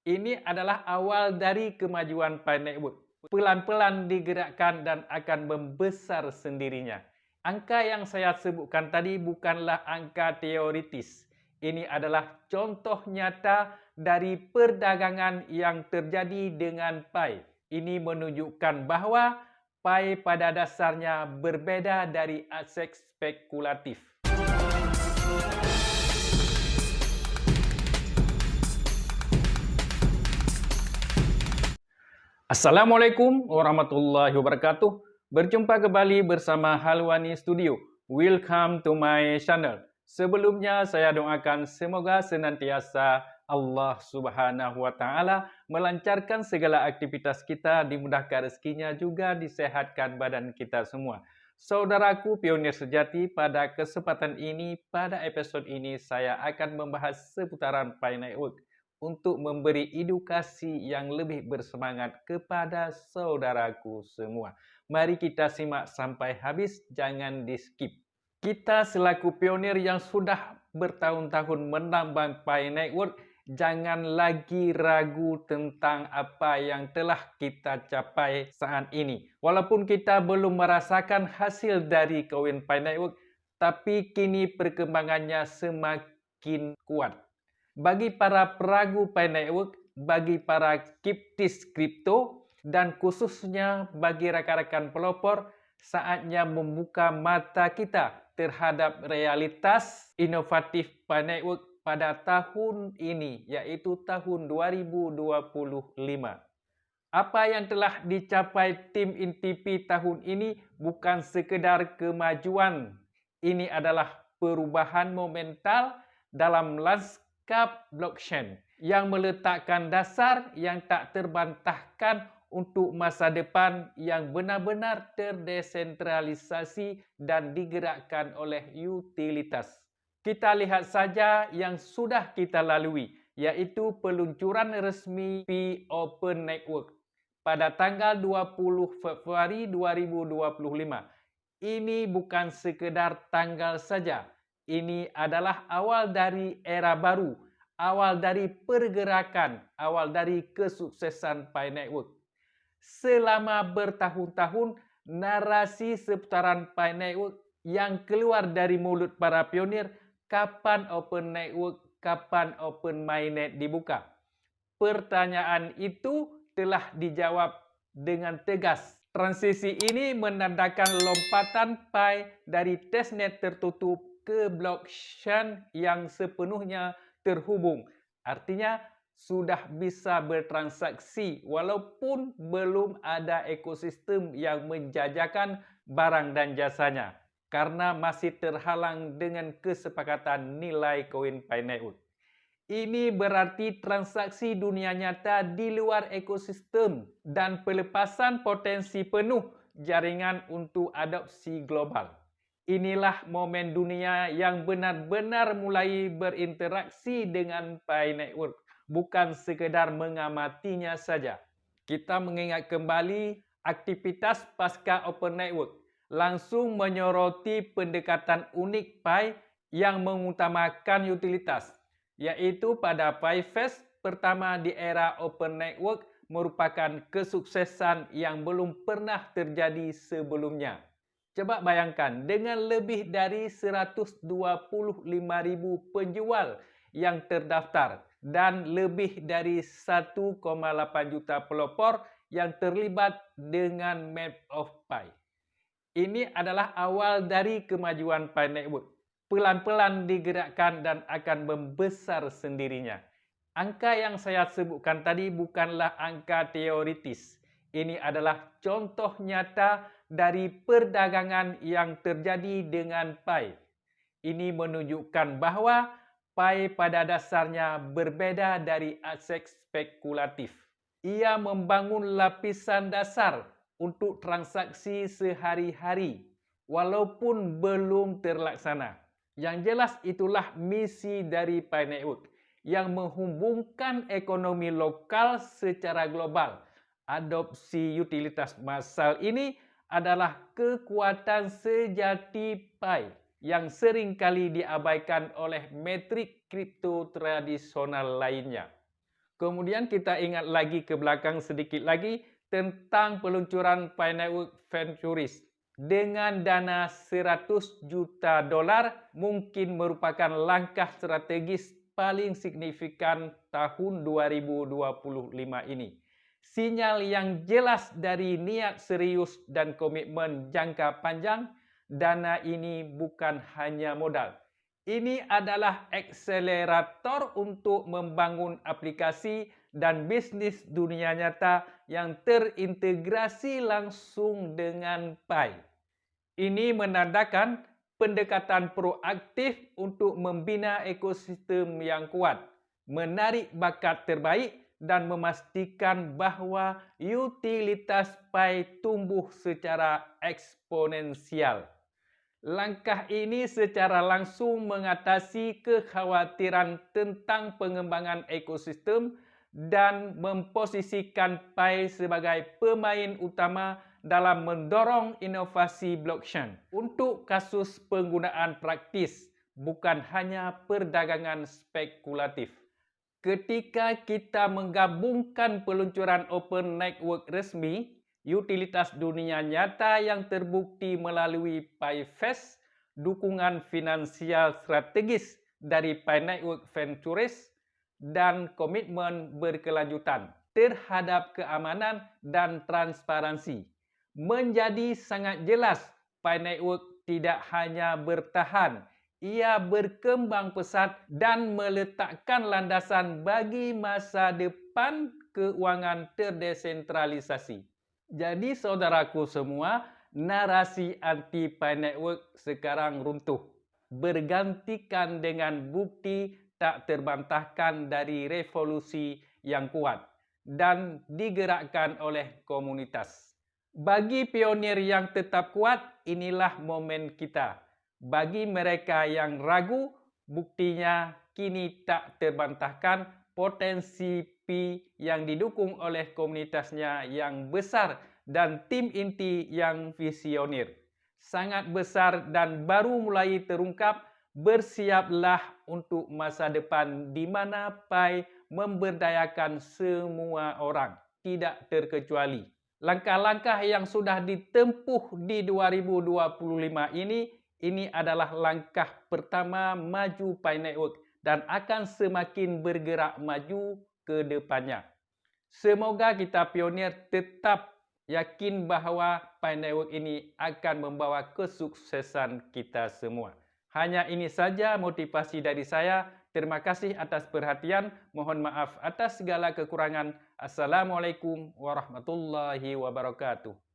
Ini adalah awal dari kemajuan Pi Network. Pelan-pelan digerakkan dan akan membesar sendirinya. Angka yang saya sebutkan tadi bukanlah angka teoritis. Ini adalah contoh nyata dari perdagangan yang terjadi dengan Pi. Ini menunjukkan bahawa Pi pada dasarnya berbeda dari aset spekulatif. Assalamualaikum warahmatullahi wabarakatuh. Berjumpa kembali bersama Halwani Studio. Welcome to my channel. Sebelumnya saya doakan semoga senantiasa Allah Subhanahu wa taala melancarkan segala aktivitas kita, dimudahkan rezekinya, juga disehatkan badan kita semua. Saudaraku pionir sejati, pada kesempatan ini, pada episod ini saya akan membahas seputaran Pi Network untuk memberi edukasi yang lebih bersemangat kepada saudaraku semua. Mari kita simak sampai habis, jangan di-skip. Kita selaku pionir yang sudah bertahun-tahun menambang Pi Network, jangan lagi ragu tentang apa yang telah kita capai saat ini. Walaupun kita belum merasakan hasil dari koin Pi Network, tapi kini perkembangannya semakin kuat. Bagi para peragu Pi Network, bagi para skeptis kripto, dan khususnya bagi rakan-rakan pelopor, saatnya membuka mata kita terhadap realitas inovatif Pi Network pada tahun ini, yaitu tahun 2025. Apa yang telah dicapai tim INTP tahun ini bukan sekedar kemajuan. Ini adalah perubahan momental dalam lanskap blockchain yang meletakkan dasar yang tak terbantahkan untuk masa depan yang benar-benar terdesentralisasi dan digerakkan oleh utilitas. Kita lihat saja yang sudah kita lalui, yaitu peluncuran resmi Pi Open Network pada tanggal 20 Februari 2025. Ini bukan sekedar tanggal saja. Ini adalah awal dari era baru, awal dari pergerakan, awal dari kesuksesan Pi Network. Selama bertahun-tahun, narasi seputaran Pi Network yang keluar dari mulut para pionir, kapan Open Network, kapan Open Mainnet dibuka? Pertanyaan itu telah dijawab dengan tegas. Transisi ini menandakan lompatan Pi dari testnet tertutup ke blockchain yang sepenuhnya terhubung. Artinya sudah bisa bertransaksi walaupun belum ada ekosistem yang menjajakan barang dan jasanya, karena masih terhalang dengan kesepakatan nilai koin Pi Network. Ini berarti transaksi dunia nyata di luar ekosistem dan pelepasan potensi penuh jaringan untuk adopsi global. Inilah momen dunia yang benar-benar mulai berinteraksi dengan Pi Network, bukan sekedar mengamatinya saja. Kita mengingat kembali aktivitas pasca Open Network, langsung menyoroti pendekatan unik Pi yang mengutamakan utilitas, yaitu pada Pi Fest pertama di era Open Network merupakan kesuksesan yang belum pernah terjadi sebelumnya. Coba bayangkan, dengan lebih dari 125.000 penjual yang terdaftar dan lebih dari 1,8 juta pelopor yang terlibat dengan Map of Pi. Ini adalah awal dari kemajuan Pi Network. Pelan-pelan digerakkan dan akan membesar sendirinya. Angka yang saya sebutkan tadi bukanlah angka teoritis. Ini adalah contoh nyata dari perdagangan yang terjadi dengan Pi. Ini menunjukkan bahawa Pi pada dasarnya berbeda dari aset spekulatif. Ia membangun lapisan dasar untuk transaksi sehari-hari, walaupun belum terlaksana. Yang jelas itulah misi dari Pi Network yang menghubungkan ekonomi lokal secara global. Adopsi utilitas massal ini adalah kekuatan sejati Pi yang seringkali diabaikan oleh metrik kripto tradisional lainnya. Kemudian kita ingat lagi ke belakang sedikit lagi tentang peluncuran Pi Network Ventures. Dengan dana 100 juta dolar mungkin merupakan langkah strategis paling signifikan tahun 2025 ini. Sinyal yang jelas dari niat serius dan komitmen jangka panjang. Dana ini bukan hanya modal. Ini adalah akselerator untuk membangun aplikasi dan bisnis dunia nyata yang terintegrasi langsung dengan Pi. Ini menandakan pendekatan proaktif untuk membina ekosistem yang kuat, menarik bakat terbaik dan memastikan bahawa utilitas Pi tumbuh secara eksponensial. Langkah ini secara langsung mengatasi kekhawatiran tentang pengembangan ekosistem dan memposisikan Pi sebagai pemain utama dalam mendorong inovasi blockchain untuk kasus penggunaan praktis, bukan hanya perdagangan spekulatif. Ketika kita menggabungkan peluncuran Open Network resmi, utilitas dunia nyata yang terbukti melalui Pi Fest, dukungan finansial strategis dari Pi Network Ventures, dan komitmen berkelanjutan terhadap keamanan dan transparansi, menjadi sangat jelas Pi Network tidak hanya bertahan, ia berkembang pesat dan meletakkan landasan bagi masa depan keuangan terdesentralisasi. Jadi saudaraku semua, narasi anti Pi Network sekarang runtuh, bergantikan dengan bukti tak terbantahkan dari revolusi yang kuat dan digerakkan oleh komunitas. Bagi pionir yang tetap kuat, inilah momen kita. Bagi mereka yang ragu, buktinya kini tak terbantahkan potensi Pi yang didukung oleh komunitasnya yang besar dan tim inti yang visioner. Sangat besar dan baru mulai terungkap, bersiaplah untuk masa depan di mana Pi memberdayakan semua orang, tidak terkecuali. Langkah-langkah yang sudah ditempuh di 2025 ini adalah langkah pertama maju Pi Network dan akan semakin bergerak maju ke depannya. Semoga kita pionir tetap yakin bahawa Pi Network ini akan membawa kesuksesan kita semua. Hanya ini saja motivasi dari saya. Terima kasih atas perhatian. Mohon maaf atas segala kekurangan. Assalamualaikum warahmatullahi wabarakatuh.